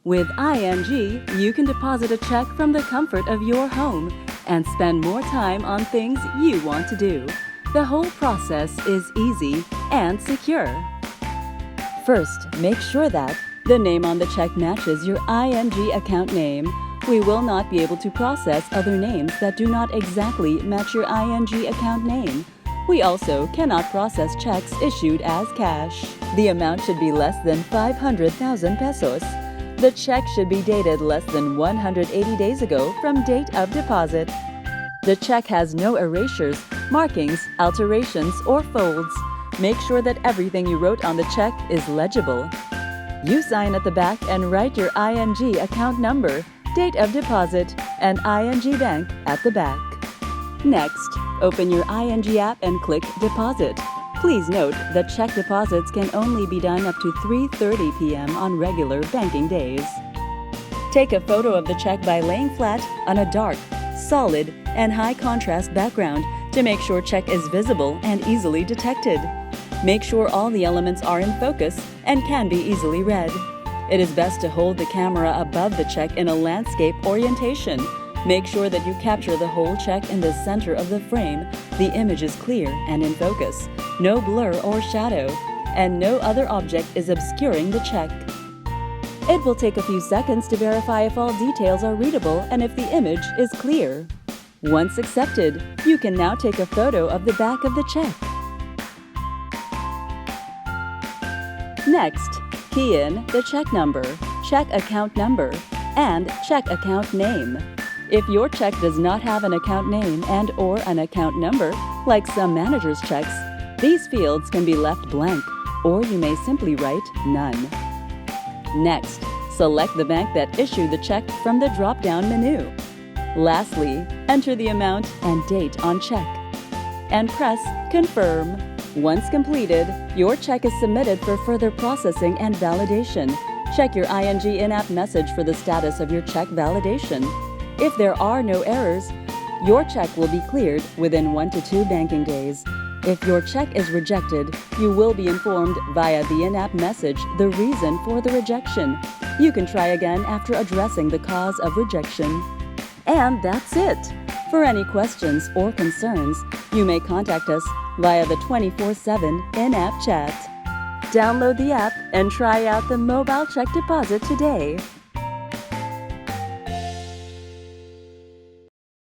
With ING, you can deposit a check from the comfort of your home and spend more time on things you want to do. The whole process is easy and secure. First, make sure that the name on the check matches your ING account name. We will not be able to process other names that do not exactly match your ING account name. We also cannot process checks issued as cash. The amount should be less than 500,000 pesos. The check should be dated less than 180 days ago from date of deposit. The check has no erasures, markings, alterations, or folds. Make sure that everything you wrote on the check is legible. You sign at the back and write your ING account number, date of deposit, and ING Bank at the back. Next, open your ING app and click Deposit. Please note that check deposits can only be done up to 3:30 p.m. on regular banking days. Take a photo of the check by laying flat on a dark, solid, and high-contrast background to make sure check is visible and easily detected. Make sure all the elements are in focus and can be easily read. It is best to hold the camera above the check in a landscape orientation. Make sure that you capture the whole check in the center of the frame. The image is clear and in focus, no blur or shadow, and no other object is obscuring the check. It will take a few seconds to verify if all details are readable and if the image is clear. Once accepted, you can now take a photo of the back of the check. Next, key in the check number, check account number, and check account name. If your check does not have an account name and/or an account number, like some managers' checks, these fields can be left blank, or you may simply write none. Next, select the bank that issued the check from the drop-down menu. Lastly, enter the amount and date on check, and press Confirm. Once completed, your check is submitted for further processing and validation. Check your ING in-app message for the status of your check validation. If there are no errors, your check will be cleared within 1 to 2 banking days. If your check is rejected, you will be informed via the in-app message the reason for the rejection. You can try again after addressing the cause of rejection. And that's it! For any questions or concerns, you may contact us via the 24/7 in-app chat. Download the app and try out the mobile check deposit today.